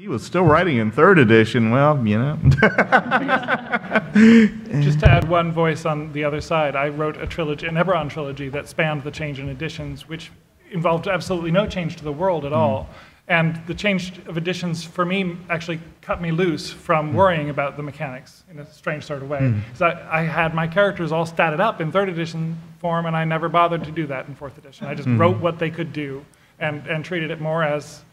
He was still writing in third edition. Well, you know. Just to add one voice on the other side, I wrote a trilogy, an Eberron trilogy that spanned the change in editions, which involved absolutely no change to the world at all. And the change of editions, for me, actually cut me loose from worrying about the mechanics in a strange sort of way. Because I had my characters all statted up in third edition form, and I never bothered to do that in fourth edition. I just wrote what they could do and treated it more as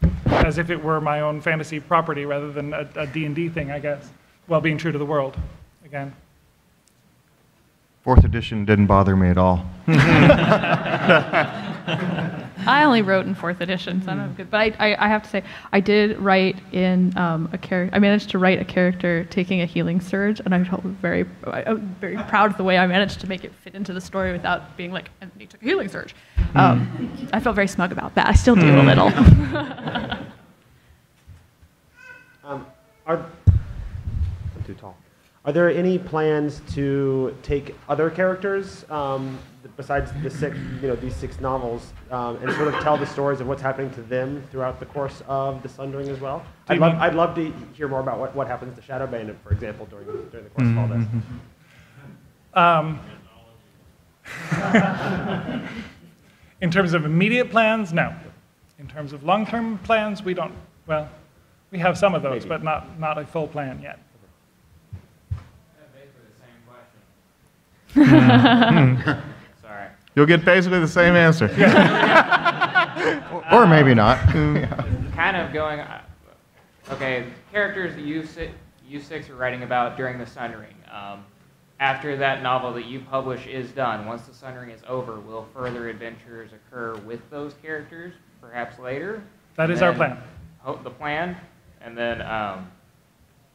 if it were my own fantasy property rather than a D&D thing, I guess, while being true to the world, again. Fourth edition didn't bother me at all. I only wrote in fourth edition, so I'm good. But I have to say, I did write in a character. I managed to write a character taking a healing surge, and I was very proud of the way I managed to make it fit into the story without being like, and he took a healing surge. I felt very smug about that. I still do a little. I'm too tall. Are there any plans to take other characters besides these six novels and sort of tell the stories of what's happening to them throughout the course of the Sundering as well? I'd love to hear more about what happens to Shadowbane, for example, during the course of all this. In terms of immediate plans, no. In terms of long-term plans, we don't. Well, we have some of those, but not a full plan yet. Sorry. You'll get basically the same answer. Or maybe not. Kind of going, okay, characters that you six are writing about during the Sundering. After that novel that you publish is done, once the Sundering is over, will further adventures occur with those characters, perhaps later? That is our plan. The plan? And then,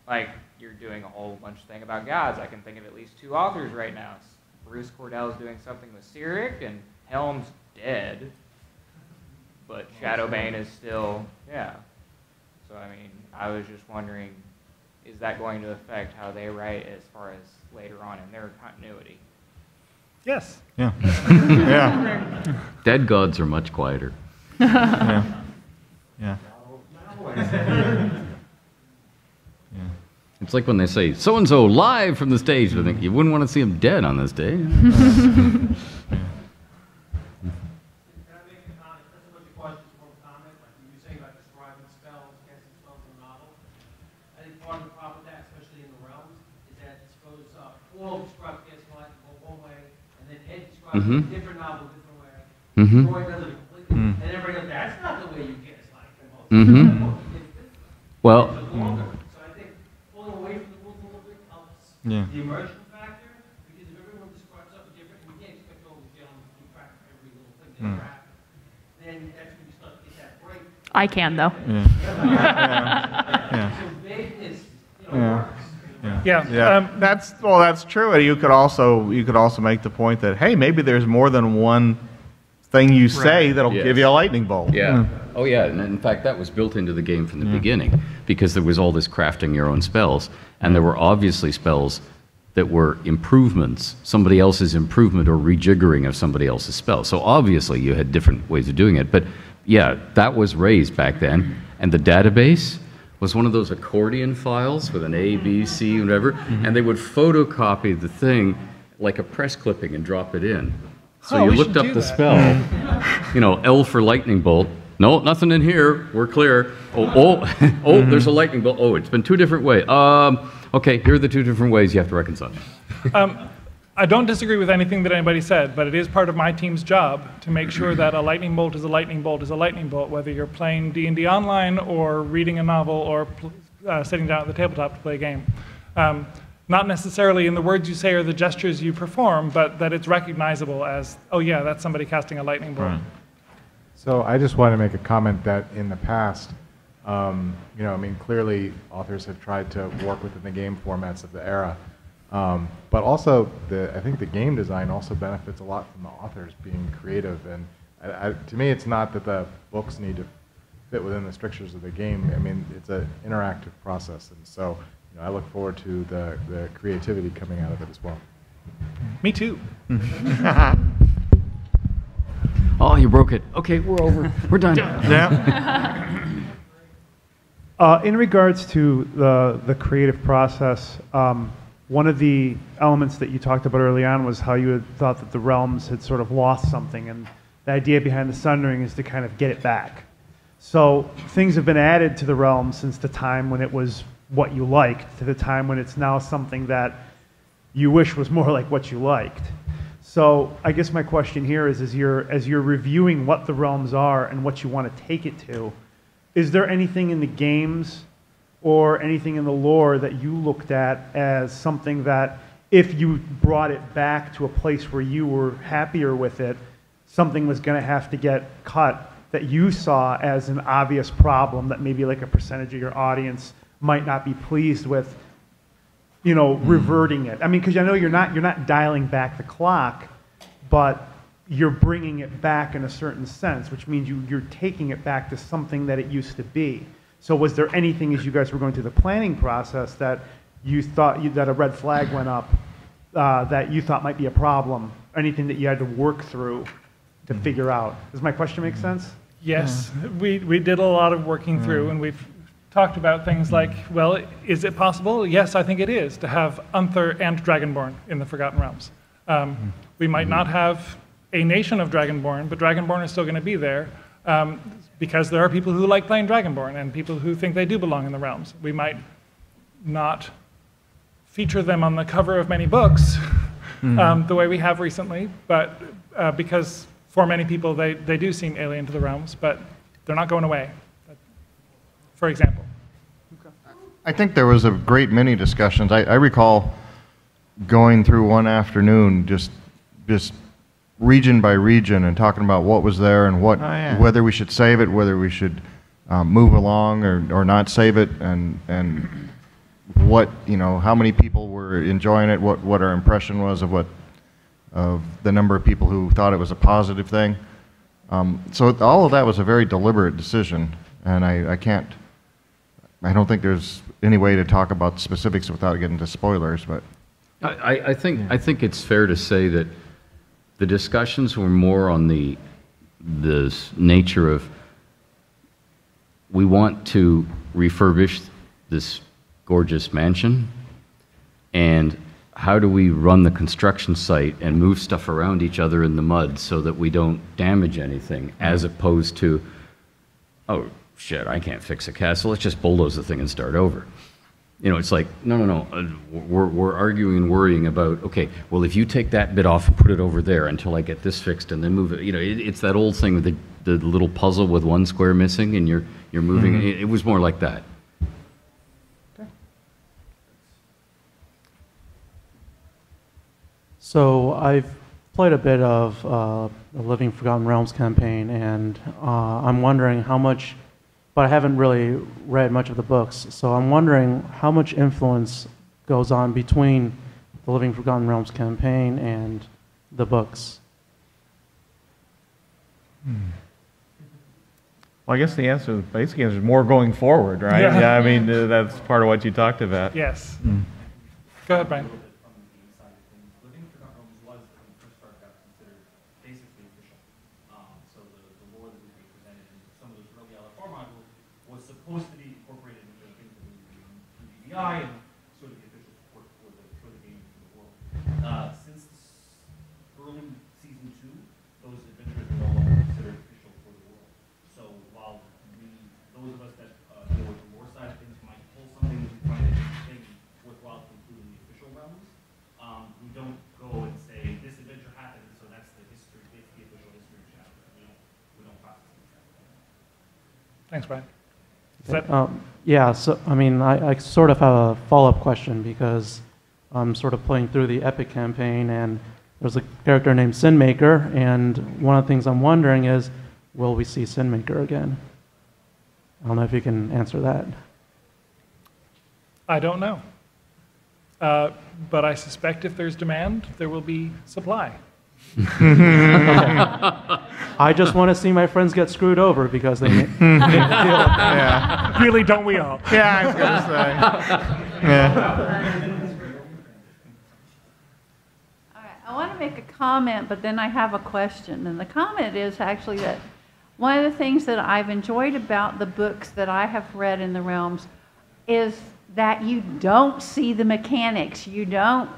like, you're doing a whole bunch of thing about gods. I can think of at least two authors right now. Bruce Cordell is doing something with Cyric, and Helm's dead, but Shadowbane is still, yeah. So, I mean, I was just wondering, is that going to affect how they write as far as later on in their continuity? Yes. Yeah. Yeah. Dead gods are much quieter. Yeah. Yeah. It's like when they say, so-and-so live from the stage. I think you wouldn't want to see him dead on this day. Different novel, different way. Roy does it completely, and everybody goes, "That's not the way you get us like." Well, so I think pulling away from the rules a little bit helps the immersion factor, because if everyone describes something different, and we can't expect all the gentlemen to keep track of every little thing that happens, then that's when you start to get that break. I can, though. So vagueness, works. That's true. You could also make the point that, hey, maybe there's more than one thing you say that'll give you a lightning bolt. Yeah. Oh yeah, and in fact that was built into the game from the beginning, because there was all this crafting your own spells, and there were obviously spells that were improvements, somebody else's improvement or rejiggering of somebody else's spell. So obviously you had different ways of doing it, but yeah, that was raised back then, and the database was one of those accordion files with an A, B, C, whatever, and they would photocopy the thing like a press clipping and drop it in. So you looked up the spell, L for lightning bolt. No, nothing in here. We're clear. There's a lightning bolt. Oh, it's been two different ways. Okay, here are the two different ways you have to reconcile. I don't disagree with anything that anybody said, but it is part of my team's job to make sure that a lightning bolt is a lightning bolt is a lightning bolt, whether you're playing D&D online or reading a novel or sitting down at the tabletop to play a game. Not necessarily in the words you say or the gestures you perform, but that it's recognizable as, oh yeah, that's somebody casting a lightning bolt. Right. So I just want to make a comment that in the past, clearly authors have tried to work within the game formats of the era. But also, I think the game design also benefits a lot from the authors being creative. And to me, it's not that the books need to fit within the strictures of the game. I mean, it's an interactive process. And so I look forward to the creativity coming out of it as well. Me too. Oh, you broke it. Okay, we're over. We're done. Yeah. In regards to the creative process, one of the elements that you talked about early on was how you had thought that the realms had sort of lost something, and the idea behind the Sundering is to kind of get it back. So things have been added to the realm since the time when it was what you liked to the time when it's now something that you wish was more like what you liked. So I guess my question here is, as you're reviewing what the realms are and what you want to take it to, is there anything in the games or anything in the lore that you looked at as something that if you brought it back to a place where you were happier with it, something was going to have to get cut that you saw as an obvious problem that maybe like a percentage of your audience might not be pleased with, you know, reverting it? I mean, because I know you're not dialing back the clock, but you're bringing it back in a certain sense, which means you're taking it back to something that it used to be. So was there anything as you guys were going through the planning process that you thought that a red flag went up that you thought might be a problem? Anything that you had to work through to figure out? Does my question make sense? Yes, we did a lot of working through, and we've talked about things like, well, is it possible? Yes, I think it is, to have Unther and Dragonborn in the Forgotten Realms. We might not have a nation of Dragonborn, but Dragonborn is still going to be there because there are people who like playing Dragonborn and people who think they do belong in the realms. We might not feature them on the cover of many books the way we have recently, but because for many people they do seem alien to the realms, but they're not going away, for example. I think there was a great many discussions. I recall going through one afternoon just region by region and talking about what was there and what whether we should save it, whether we should move along or not save it, and what, you know, how many people were enjoying it, what our impression was of the number of people who thought it was a positive thing. So all of that was a very deliberate decision, and I don't think there's any way to talk about specifics without getting into spoilers, but I think it's fair to say that the discussions were more on the nature of, we want to refurbish this gorgeous mansion, and how do we run the construction site and move stuff around each other in the mud so that we don't damage anything, as opposed to, oh shit, I can't fix a castle, let's just bulldoze the thing and start over. You know, it's like, no. We're arguing and worrying about, okay, well, if you take that bit off and put it over there until I get this fixed and then move it, you know, it's that old thing with the little puzzle with one square missing and you're moving. It was more like that. Okay. So I've played a bit of the Living Forgotten Realms campaign, and I'm wondering how much, but I haven't really read much of the books, so I'm wondering how much influence goes on between the Living Forgotten Realms campaign and the books. Well, I guess the answer basically is more going forward, right? Yeah, I mean, that's part of what you talked about. Yes. Go ahead, Brian. Supposed to be incorporated into the things that we do through DVI and sort of the official support for the game in the world. Since early season 2, those adventures are no longer considered official for the world. So while those of us that deal with the lore side of things might pull something that we find interesting, worthwhile to include in the official realms, we don't go and say this adventure happened, so that's the history, it's the official history chapter. We don't process it that way. Thanks, Brian. Yeah, so I mean, I sort of have a follow-up question because I'm sort of playing through the Epic campaign, and there's a character named Sinmaker, and one of the things I'm wondering is, will we see Sinmaker again? I don't know if you can answer that. I don't know. But I suspect if there's demand, there will be supply. I just want to see my friends get screwed over because they made yeah. Really, don't we all? Yeah, I was going to say. Yeah. All right, I want to make a comment, but then I have a question. And the comment is actually that one of the things that I've enjoyed about the books that I have read in the Realms is that you don't see the mechanics. You don't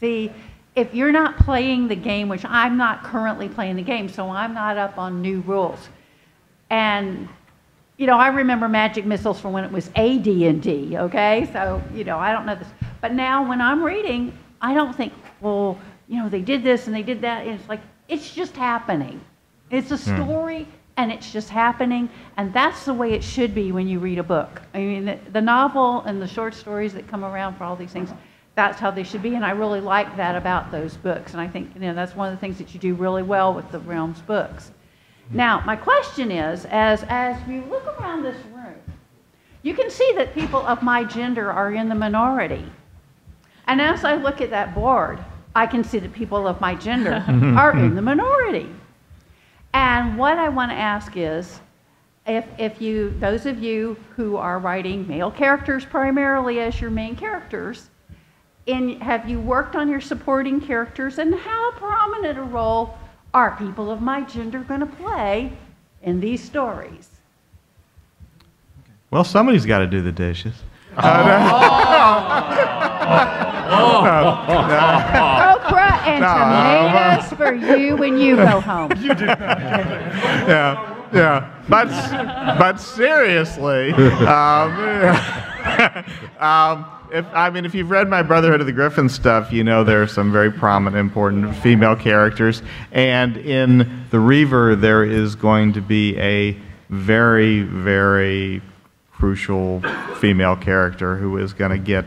see, if you're not playing the game, which I'm not currently playing the game, so I'm not up on new rules. And, you know, I remember magic missiles from when it was AD&D, okay? So, you know, I don't know this. But now when I'm reading, I don't think, well, you know, they did this and they did that. And it's like, it's just happening. It's a story and it's just happening. And that's the way it should be when you read a book. I mean, the novel and the short stories that come around for all these things, that's how they should be. And I really like that about those books. And I think, you know, that's one of the things that you do really well with the Realms books. Now, my question is, as you look around this room, you can see that people of my gender are in the minority. And as I look at that board, I can see that people of my gender are in the minority. And what I want to ask is, if you, those of you who are writing male characters primarily as your main characters, have you worked on your supporting characters, and how prominent a role are people of my gender going to play in these stories? Well, somebody's got to do the dishes. Okra and tomatoes for you when you go home. You did not. Yeah. But seriously, if you've read my Brotherhood of the Griffin stuff, you know there are some very prominent, important female characters. And in The Reaver, there is going to be a very, very crucial female character who is going to get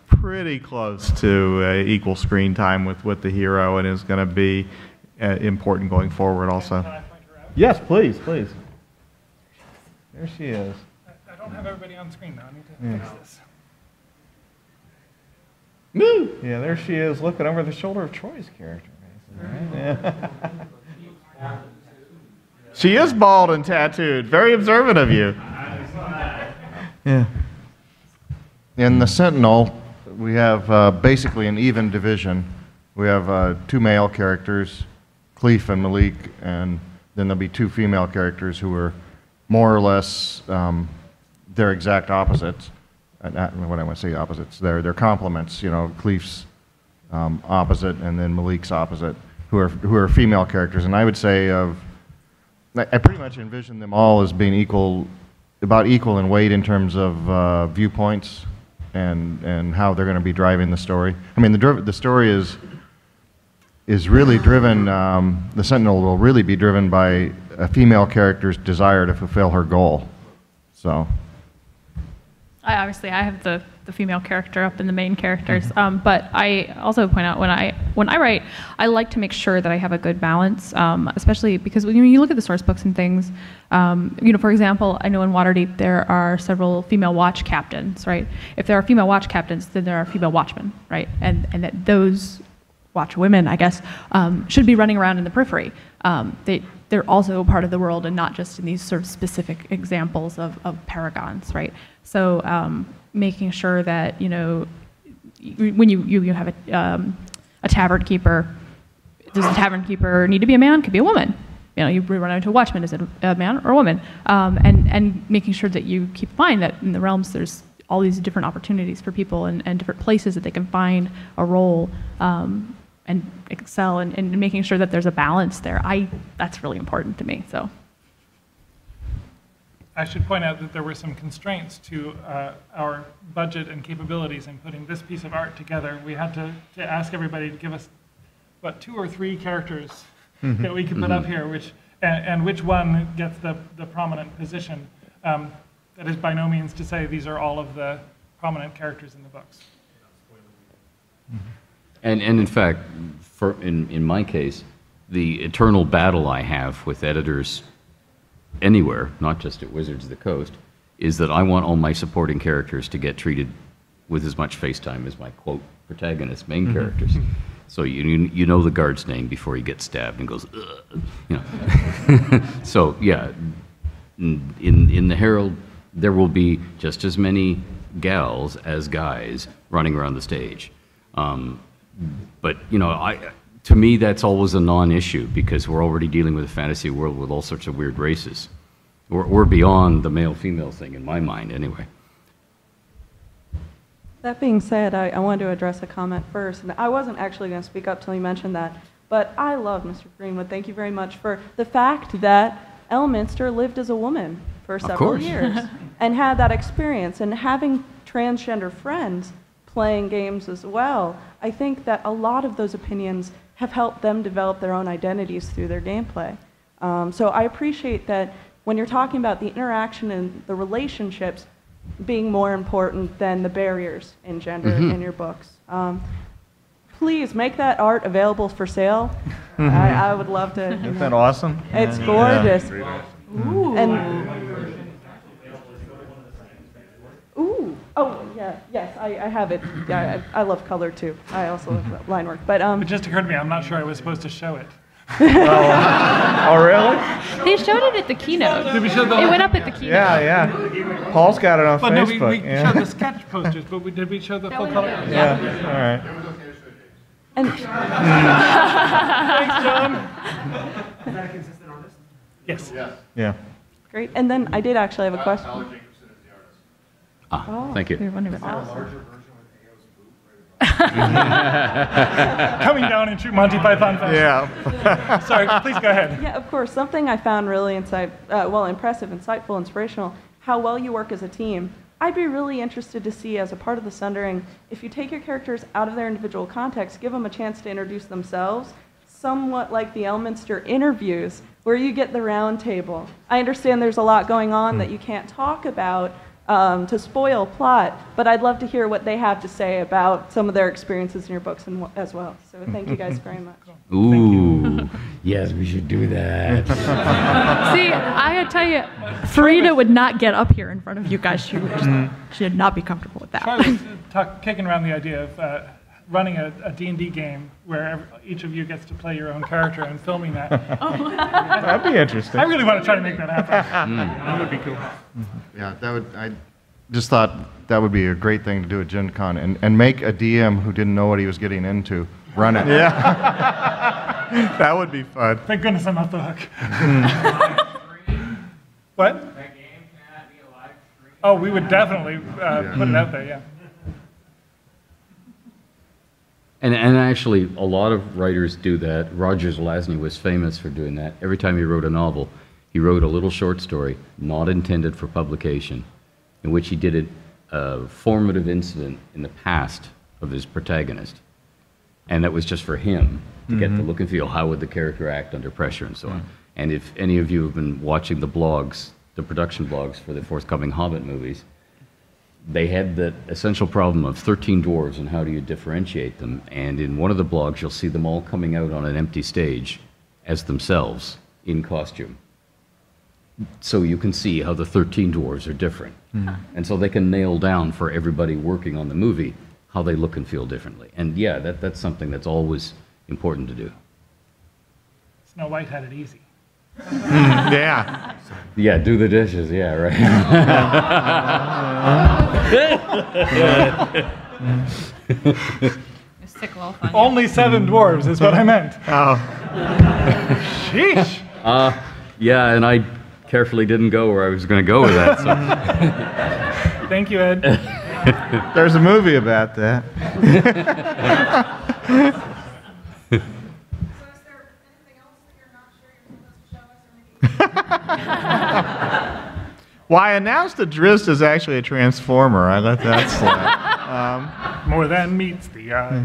pretty close to equal screen time with the hero, and is going to be important going forward also. Can I point her out? Yes, please. There she is. I don't have everybody on screen now. I need to fix this. Yeah, there she is, looking over the shoulder of Troy's character. Right? Yeah. She is bald and tattooed. Very observant of you. Yeah. In the Sentinel, we have basically an even division. We have 2 male characters, Cleef and Malik, and then there'll be 2 female characters who are more or less their exact opposites. Not what I want to say opposites, they're complements. You know, Cleef's opposite, and then Malik's opposite, who are female characters. And I would say I pretty much envision them all as being about equal in weight in terms of viewpoints and how they're going to be driving the story. I mean, the story is really driven. The Sentinel will really be driven by a female character's desire to fulfill her goal. So. I have the female character up in the main characters, but I also point out when I write, I like to make sure that I have a good balance, especially because when you look at the source books and things, you know, for example, I know in Waterdeep there are several female watch captains, right? If there are female watch captains, then there are female watchmen, right? And that those watch women, I guess, should be running around in the periphery. They're also part of the world and not just in these sort of specific examples of paragons, right? So making sure that, you know, when you have a tavern keeper, does the tavern keeper need to be a man? Could be a woman. You know, you run into a watchman, is it a man or a woman? And making sure that you keep in mind that in the realms there's all these different opportunities for people and different places that they can find a role and excel, and making sure that there's a balance there. That's really important to me. So. I should point out that there were some constraints to our budget and capabilities in putting this piece of art together. We had to ask everybody to give us, 2 or 3 characters that we could put up here, which one gets the prominent position. That is by no means to say these are all of the prominent characters in the books. And in fact, in my case, the eternal battle I have with editors anywhere, not just at Wizards of the Coast, is that I want all my supporting characters to get treated with as much face time as my, quote, protagonist, main characters. So you know the guard's name before he gets stabbed and goes, ugh, you know. So yeah, in the Herald, there will be just as many gals as guys running around the stage. But you know, to me, that's always a non-issue because we're already dealing with a fantasy world with all sorts of weird races. We're beyond the male-female thing in my mind, anyway. That being said, I wanted to address a comment first. And I wasn't actually going to speak up till you mentioned that, but I love Mr. Greenwood. Thank you very much for the fact that Elminster lived as a woman for several years and had that experience. And having transgender friends playing games as well, I think that a lot of those opinions have helped them develop their own identities through their gameplay. So I appreciate that when you're talking about the interaction and the relationships being more important than the barriers in gender in your books. Please make that art available for sale. I would love to. Isn't that awesome? It's gorgeous. Ooh. Ooh. Oh, yeah. Yes, I have it. Yeah, I love color too. I also love line work. But It just occurred to me, I'm not sure I was supposed to show it. Oh, really? They showed it at the keynote. Did we show the? It went up at the keynote. Yeah. Paul's got it on But Facebook. no, we yeah. showed the sketch posters, but did we show the full color? Yeah. All right. And Thanks, John. Is that a consistent artist? Yes. Yeah. great. And then I did actually have a question. Thank you. We were wondering about Coming down and shoot Monty Python fashion. Yeah. Sorry, please go ahead. Yeah, of course. Something I found really impressive, insightful, inspirational, how well you work as a team. I'd be really interested to see, as a part of the Sundering, if you take your characters out of their individual context, give them a chance to introduce themselves, somewhat like the Elminster interviews, where you get the round table. I understand there's a lot going on that you can't talk about to spoil plot, but I'd love to hear what they have to say about some of their experiences in your books as well. So thank you guys very much. Ooh, yes, we should do that. See, I gotta tell you, Farida would not get up here in front of you guys. She would not be comfortable with that. Charlie's kicking around the idea of running a D&D game where each of you gets to play your own character and filming that. That'd be interesting. I really want to try to make that happen. That would be cool. Yeah, that would. I just thought that would be a great thing to do at Gen Con and make a DM who didn't know what he was getting into run it. Yeah. That would be fun. Thank goodness I'm off the hook. What? That game cannot be a live stream. Oh, we would definitely put it out there, yeah. And actually, a lot of writers do that. Roger Zelazny was famous for doing that. Every time he wrote a novel, he wrote a little short story, not intended for publication, in which he did a formative incident in the past of his protagonist. And that was just for him to get the look and feel. How would the character act under pressure and so on. And if any of you have been watching the blogs, the production blogs for the forthcoming Hobbit movies, they had that essential problem of 13 dwarves and how do you differentiate them. And in one of the blogs, you'll see them all coming out on an empty stage as themselves in costume. So you can see how the 13 dwarves are different. And so they can nail down for everybody working on the movie how they look and feel differently. And yeah, that's something that's always important to do. Snow White had it easy. Yeah. Yeah, do the dishes, yeah, right. Sick loaf on you. Only 7 dwarves is what I meant. Oh. Sheesh. Yeah, and I carefully didn't go where I was going to go with that. So. Thank you, Ed. There's a movie about that. Well, I announced that Drizzt is actually a transformer. I let that slide. More than meets the eye.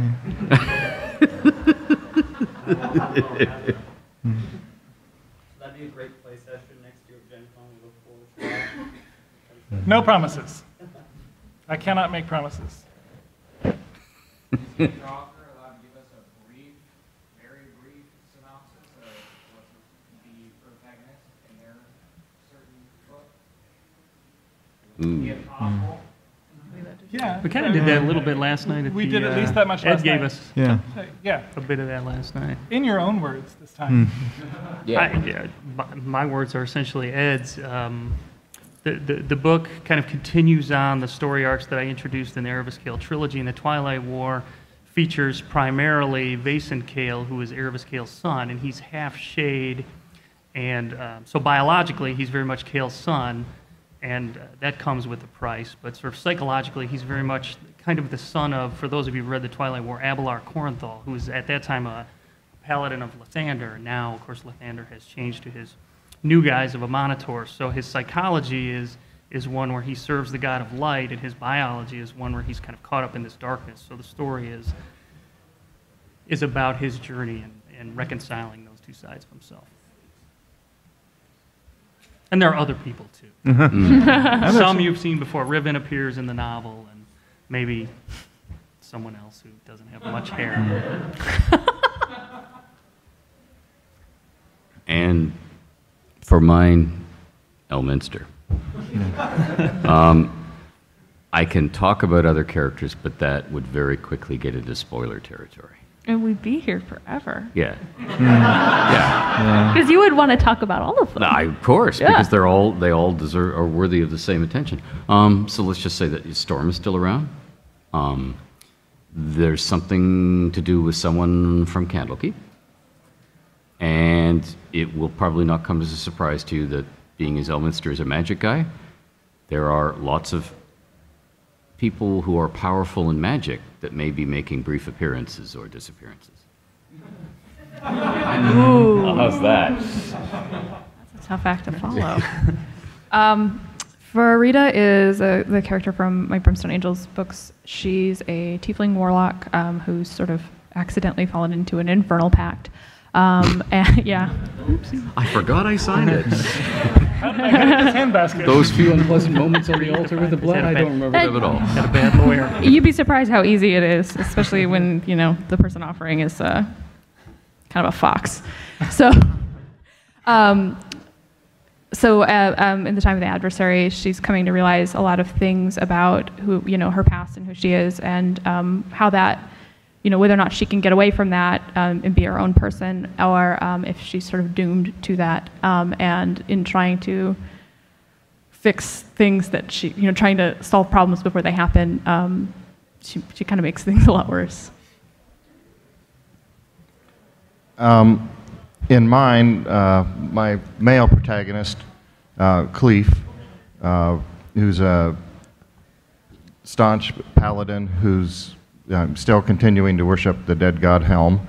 That'd be a great play session next year at Gen Con. We look forward to that. No promises. I cannot make promises. Is the author allowed to give us a brief, very brief synopsis of what's the protagonist in their certain book? If possible. Yeah. We kind of did that a little bit last night. At We the, did at least that much last Ed gave night. us Yeah. a bit of that last night. In your own words this time. My words are essentially Ed's. The book kind of continues on the story arcs that I introduced in the Erebus Scale trilogy and the Twilight War, features primarily Vaesen Kale, who is Erebus Kale's son, and he's half shade, and so biologically he's very much Kale's son, and that comes with a price. But sort of psychologically, he's very much kind of the son of, for those of you who've read the Twilight War, Abelar Corenthal, who was at that time a paladin of Lathander. Now, of course, Lathander has changed to his new guise of a Monitor. So his psychology is one where he serves the god of light, and his biology is one where he's kind of caught up in this darkness. So the story is about his journey and reconciling those two sides of himself. And there are other people too. Some you've seen before. Riven appears in the novel, and maybe someone else who doesn't have much hair. And for mine, Elminster. I can talk about other characters, but that would very quickly get into spoiler territory. And we'd be here forever. Yeah. Yeah. Because you would want to talk about all of them. Of course, Yeah. because they all deserve, are worthy of the same attention. So let's just say that Storm is still around. There's something to do with someone from Candlekeep. And it will probably not come as a surprise to you that, being as Elminster is a magic guy, there are lots of people who are powerful in magic that may be making brief appearances or disappearances. Ooh. How's that? That's a tough act to follow. Farida is the character from my Brimstone Angels books. She's a tiefling warlock who's sort of accidentally fallen into an infernal pact. And yeah. I forgot I signed it. How did I get in this handbasket? Those few unpleasant moments on the altar with the blood, I don't remember them at all. Had a bad lawyer. You'd be surprised how easy it is, especially when, you know, the person offering is kind of a fox. So, in the time of the adversary, she's coming to realize a lot of things about who, you know, her past and who she is, and how that, you know, whether or not she can get away from that and be her own person, or if she's sort of doomed to that. And in trying to fix things that she, you know, trying to solve problems before they happen, she kind of makes things a lot worse. In mine, my male protagonist, Cleef, who's a staunch paladin who's still continuing to worship the dead god Helm,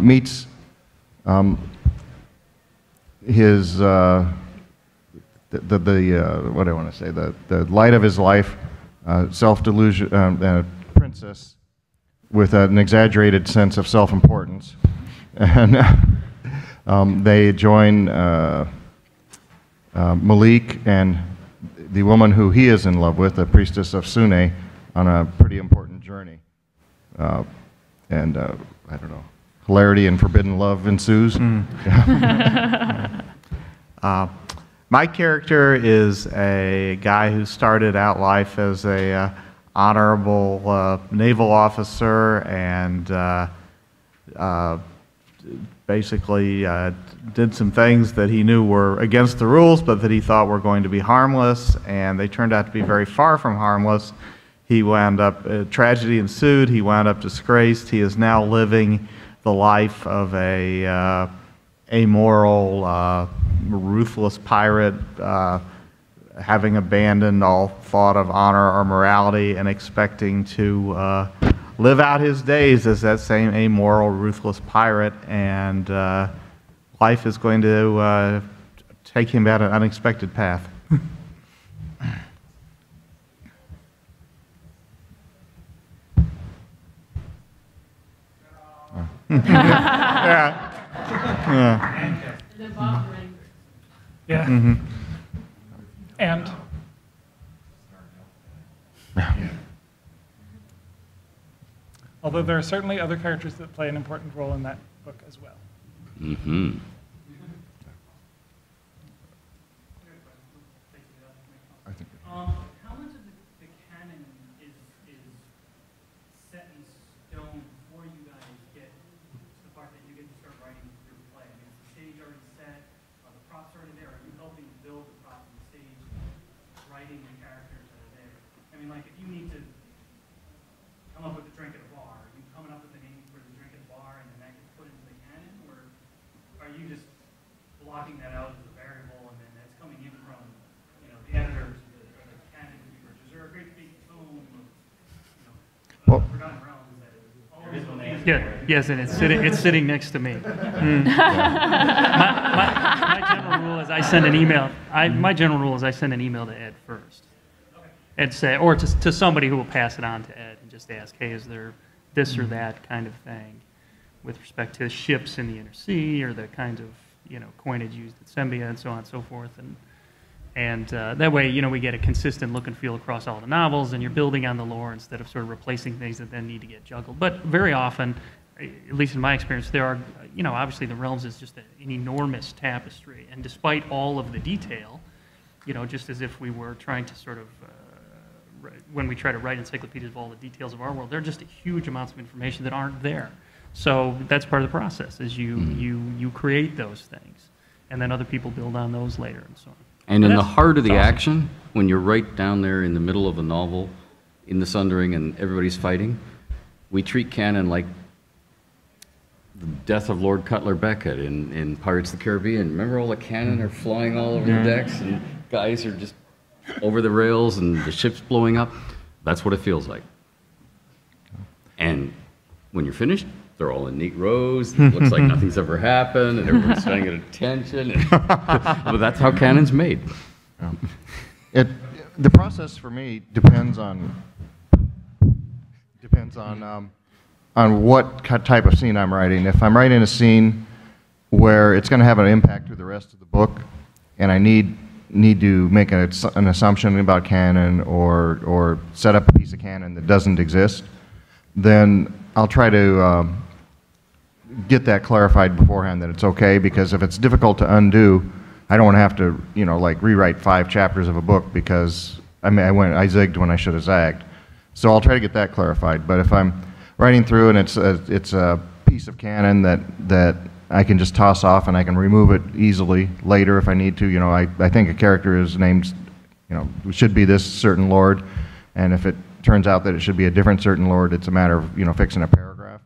meets his what do I want to say, the light of his life, self-delusion princess with an exaggerated sense of self-importance, and they join Malik and the woman who he is in love with, the priestess of Sune, on a pretty important journey. I don't know, hilarity and forbidden love ensues. My character is a guy who started out life as a honorable naval officer and basically did some things that he knew were against the rules, but that he thought were going to be harmless, and they turned out to be very far from harmless. He wound up, tragedy ensued, he wound up disgraced. He is now living the life of a amoral, ruthless pirate, having abandoned all thought of honor or morality and expecting to live out his days as that same amoral, ruthless pirate. And life is going to take him down an unexpected path. Yeah. Yeah. Mm-hmm. And although there are certainly other characters that play an important role in that book as well. Mm-hmm. How much of the canon is set in stone before you guys get to the part that you get to start writing your play? I mean, is the stage already set? Are the props already there? Are you helping build the props on the stage, writing the characters that are there? I mean, like, if you need to come up with a drink at a bar, are you coming up Yeah, yes, and it's sitting next to me. My general rule is I send an email. My general rule is I send an email to Ed first, and say, or to somebody who will pass it on to Ed and just ask, hey, is there this or that kind of thing with respect to ships in the inner sea or the kind of coinage used at Sembia and so on and so forth, and that way we get a consistent look and feel across all the novels, and you're building on the lore instead of sort of replacing things that then need to get juggled. But very often, at least in my experience, there are obviously the Realms is just an enormous tapestry, and despite all of the detail, just as if we were trying to sort of when we try to write encyclopedias of all the details of our world, there are just huge amounts of information that aren't there. So that's part of the process, is you create those things, and then other people build on those later and so on. And in the heart of the action, when you're right down there in the middle of a novel, in the Sundering, and everybody's fighting, we treat canon like the death of Lord Cutler Beckett in Pirates of the Caribbean. Remember all the cannon are flying all over the decks, and guys are just over the rails, and the ship's blowing up? That's what it feels like. And when you're finished, they're all in neat rows. It looks like nothing's ever happened, and everyone's standing at attention. But that's how canon's made. The process for me depends on what type of scene I'm writing. If I'm writing a scene where it's going to have an impact through the rest of the book, and I need to make an assumption about canon or set up a piece of canon that doesn't exist, then I'll try to get that clarified beforehand that it's okay, because if it's difficult to undo, I don't want to have to, like rewrite 5 chapters of a book because I zigged when I should have zagged. So I'll try to get that clarified. But if I'm writing through and it's a piece of canon that I can just toss off and I can remove it easily later if I need to, I think a character is named, should be this certain lord, and if it turns out that it should be a different certain lord, it's a matter of fixing a paragraph.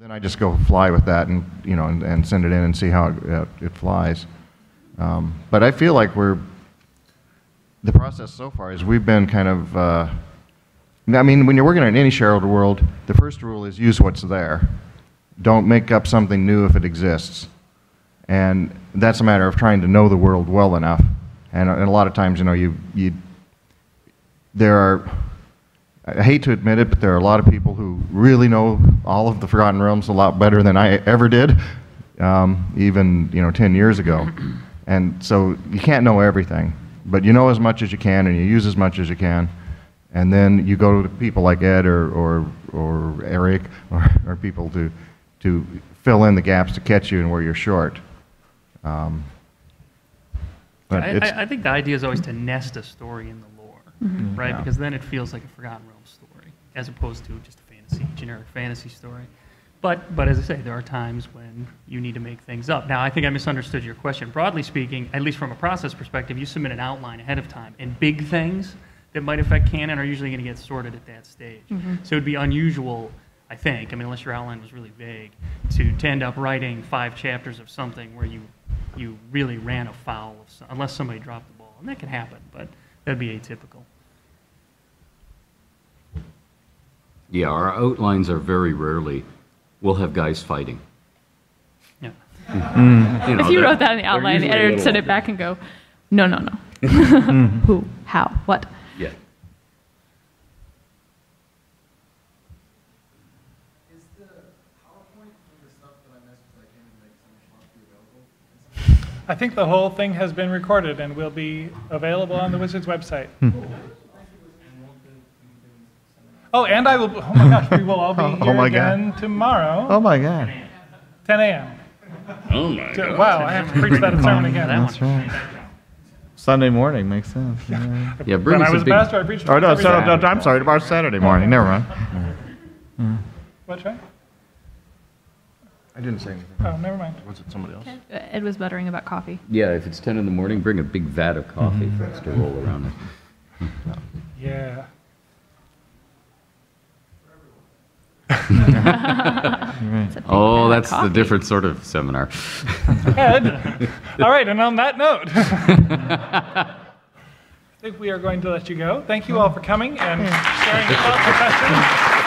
Then I just go fly with that and and send it in and see how it flies. But I feel like the process so far is we've been kind of, when you're working on any shared world, the first rule is use what's there. Don't make up something new if it exists. And that's a matter of trying to know the world well enough. And a lot of times, I hate to admit it, but there are a lot of people who really know all of the Forgotten Realms a lot better than I ever did, even 10 years ago. And so you can't know everything, but you know as much as you can, and you use as much as you can. And then you go to people like Ed or Eric or people to fill in the gaps to catch you and where you're short. I think the idea is always to nest a story in the lore, right? Yeah. Because then it feels like a Forgotten Realms story, as opposed to just a generic fantasy story. But as I say, there are times when you need to make things up. Now, I think I misunderstood your question. Broadly speaking, at least from a process perspective, you submit an outline ahead of time, and big things that might affect canon are usually going to get sorted at that stage. So it would be unusual, I think, unless your outline was really vague, to end up writing 5 chapters of something where you really ran afoul of unless somebody dropped the ball. And that can happen, but that'd be atypical. Yeah, our outlines are very rarely, we'll have guys fighting. Yeah. If you wrote that in the outline, the editor would send it back and go, no. Who? How? What? Yeah. Is the PowerPoint from the stuff that I messed with I can make some available? I think the whole thing has been recorded and will be available on the Wizards website. Oh, and I will, oh my gosh, we will all be here again tomorrow. Oh my God. 10 a.m. Oh my God. Wow, I have to preach that sermon again. That's right. Sunday morning makes sense. Yeah, bring when us I was a big... pastor, I preached Oh, no, every Saturday. I'm sorry, tomorrow's Saturday morning. Never mind. What's right? I didn't say anything. Oh, never mind. Was it somebody else? Ed was muttering about coffee. Yeah, if it's 10 in the morning, bring a big vat of coffee for us to roll around it. Yeah. Oh, that's the different sort of seminar. Ed. All right, and on that note, I think we are going to let you go. Thank you all for coming and sharing your thoughts and questions.